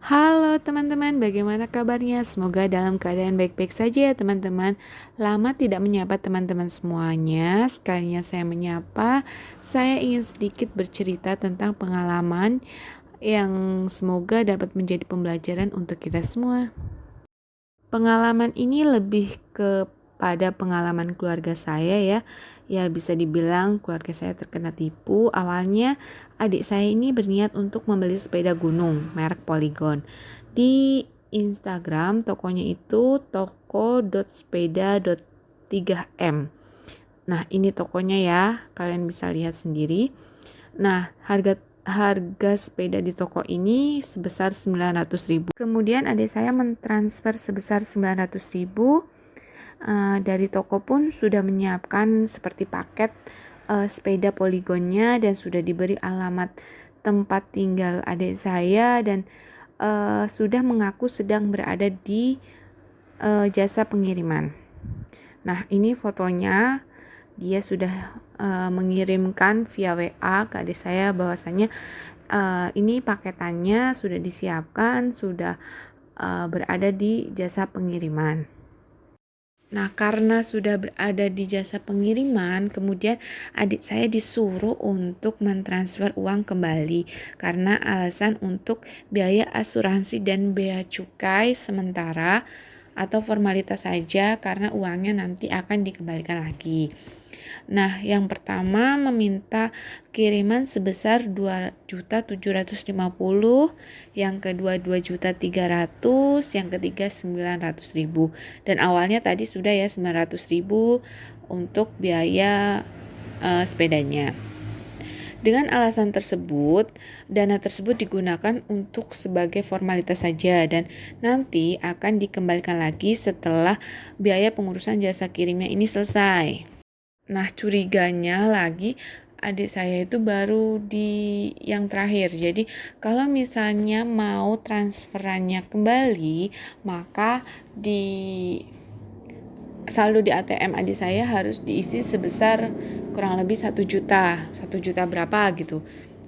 Halo teman-teman, bagaimana kabarnya? Semoga dalam keadaan baik-baik saja ya teman-teman. Lama tidak menyapa teman-teman semuanya. Sekalinya saya menyapa, saya ingin sedikit bercerita tentang pengalaman yang semoga dapat menjadi pembelajaran untuk kita semua. Pengalaman ini lebih kepada pengalaman keluarga saya ya. Ya bisa dibilang keluarga saya terkena tipu. Awalnya adik saya ini berniat untuk membeli sepeda gunung merek Polygon. Di Instagram tokonya itu toko.sepeda.3m. Nah, ini tokonya ya. Kalian bisa lihat sendiri. Nah, harga harga sepeda di toko ini sebesar 900.000. Kemudian adik saya mentransfer sebesar 900.000. Dari toko pun sudah menyiapkan seperti paket sepeda poligonnya dan sudah diberi alamat tempat tinggal adik saya dan sudah mengaku sedang berada di jasa pengiriman. Nah, ini fotonya. Dia sudah mengirimkan via WA ke adik saya bahwasanya ini paketannya sudah disiapkan, sudah berada di jasa pengiriman. Nah, karena sudah berada di jasa pengiriman, kemudian adik saya disuruh untuk mentransfer uang kembali karena alasan untuk biaya asuransi dan bea cukai sementara atau formalitas saja karena uangnya nanti akan dikembalikan lagi. Nah, yang pertama meminta kiriman sebesar 2.750.000, yang kedua 2.300.000, yang ketiga 900.000. Dan awalnya tadi sudah ya 900.000 untuk biaya sepedanya. Dengan alasan tersebut, dana tersebut digunakan untuk sebagai formalitas saja dan nanti akan dikembalikan lagi setelah biaya pengurusan jasa kirimnya ini selesai. Nah, curiganya lagi adik saya itu baru di yang terakhir. Jadi, kalau misalnya mau transferannya kembali, maka di saldo di ATM adik saya harus diisi sebesar kurang lebih 1 juta. 1 juta berapa gitu.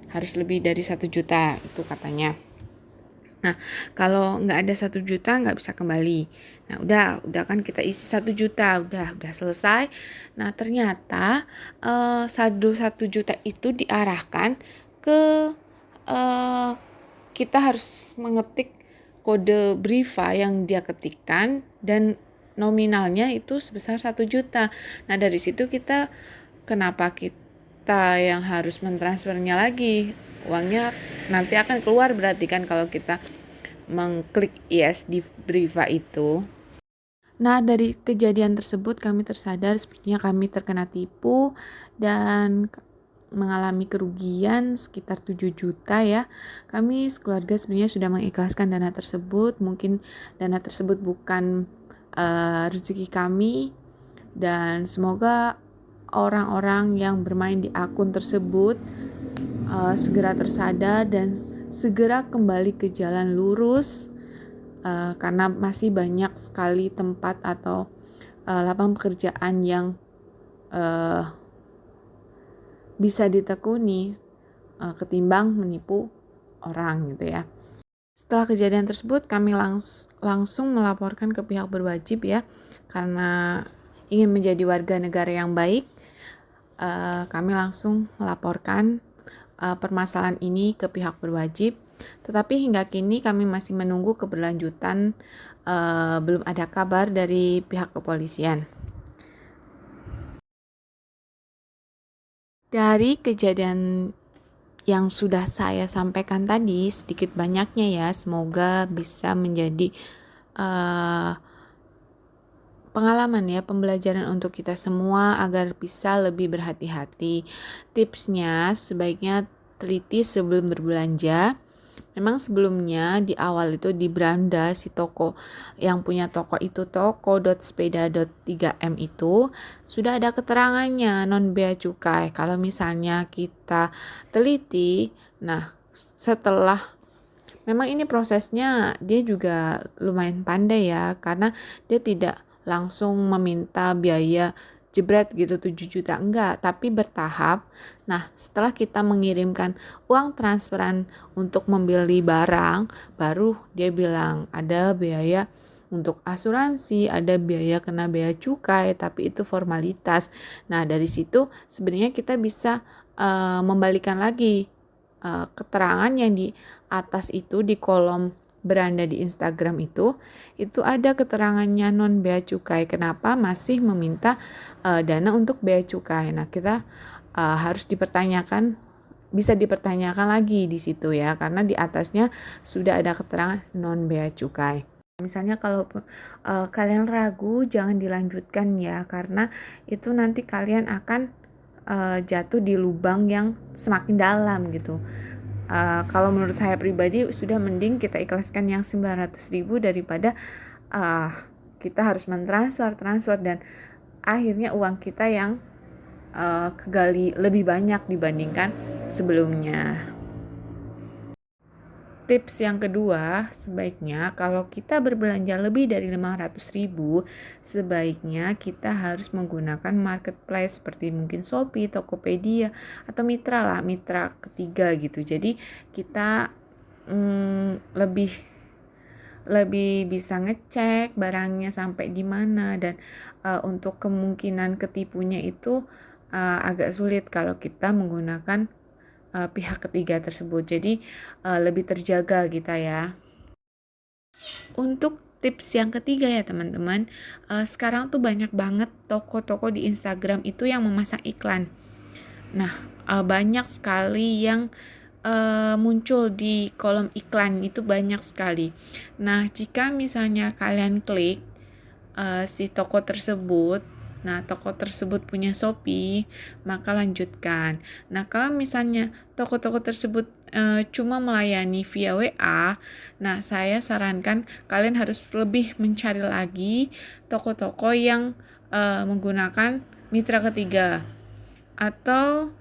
Harus lebih dari 1 juta itu katanya. Nah, kalau nggak ada 1 juta nggak bisa kembali. Nah, udah kan kita isi 1 juta, udah selesai. Nah, ternyata saldo 1 juta itu diarahkan ke eh, kita harus mengetik kode Briva yang dia ketikkan dan nominalnya itu sebesar 1 juta. Nah, dari situ kenapa kita yang harus mentransfernya lagi? Uangnya nanti akan keluar berarti kan kalau kita mengklik yes di Briva itu. Nah, dari kejadian tersebut kami tersadar sepertinya kami terkena tipu dan mengalami kerugian sekitar 7 juta ya. Kami sekeluarga sebenarnya sudah mengikhlaskan dana tersebut. Mungkin dana tersebut bukan rezeki kami dan semoga orang-orang yang bermain di akun tersebut segera tersadar dan segera kembali ke jalan lurus karena masih banyak sekali tempat atau lapangan pekerjaan yang bisa ditekuni ketimbang menipu orang gitu ya. Setelah kejadian tersebut kami langsung melaporkan ke pihak berwajib ya karena ingin menjadi warga negara yang baik. Kami langsung melaporkan permasalahan ini ke pihak berwajib. Tetapi hingga kini kami masih menunggu keberlanjutan, belum ada kabar dari pihak kepolisian. Dari kejadian yang sudah saya sampaikan tadi, sedikit banyaknya ya, semoga bisa menjadi pengalaman ya, pembelajaran untuk kita semua agar bisa lebih berhati-hati. Tipsnya sebaiknya teliti sebelum berbelanja. Memang sebelumnya di awal itu di beranda si toko yang punya toko itu toko.sepeda.3m itu sudah ada keterangannya non bea cukai. Kalau misalnya kita teliti, nah setelah memang ini prosesnya dia juga lumayan pandai ya karena dia tidak langsung meminta biaya jebret gitu 7 juta, enggak, tapi bertahap. Nah, setelah kita mengirimkan uang transferan untuk membeli barang, baru dia bilang ada biaya untuk asuransi, ada biaya kena bea cukai, tapi itu formalitas. Nah, dari situ sebenarnya kita bisa membalikan lagi keterangan yang di atas itu di kolom beranda di Instagram itu ada keterangannya non bea cukai. Kenapa masih meminta dana untuk bea cukai? Nah, kita harus dipertanyakan, bisa dipertanyakan lagi di situ ya, karena di atasnya sudah ada keterangan non bea cukai. Misalnya kalau kalian ragu, jangan dilanjutkan ya, karena itu nanti kalian akan jatuh di lubang yang semakin dalam gitu. Kalau menurut saya pribadi sudah mending kita ikhlaskan yang 900.000 daripada kita harus transfer dan akhirnya uang kita yang kegali lebih banyak dibandingkan sebelumnya. Tips yang kedua, sebaiknya kalau kita berbelanja lebih dari 500.000, sebaiknya kita harus menggunakan marketplace seperti mungkin Shopee, Tokopedia, atau mitra ketiga gitu. Jadi kita lebih bisa ngecek barangnya sampai di mana, dan untuk kemungkinan ketipunya itu agak sulit kalau kita menggunakan pihak ketiga tersebut. Jadi lebih terjaga kita ya. Untuk tips yang ketiga ya teman-teman, sekarang tuh banyak banget toko-toko di Instagram itu yang memasang iklan. Nah, banyak sekali yang muncul di kolom iklan itu, banyak sekali. Nah, jika misalnya kalian klik si toko tersebut, nah toko tersebut punya Shopee, maka lanjutkan. Nah, kalau misalnya toko-toko tersebut cuma melayani via WA, nah saya sarankan kalian harus lebih mencari lagi toko-toko yang menggunakan mitra ketiga atau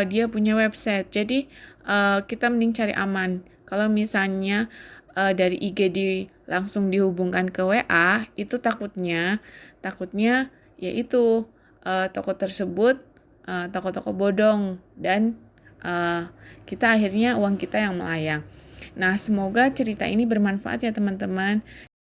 dia punya website. Jadi kita mending cari aman. Kalau misalnya dari IG langsung dihubungkan ke WA, itu takutnya yaitu toko tersebut toko-toko bodong, dan kita akhirnya uang kita yang melayang. Nah, semoga cerita ini bermanfaat ya teman-teman.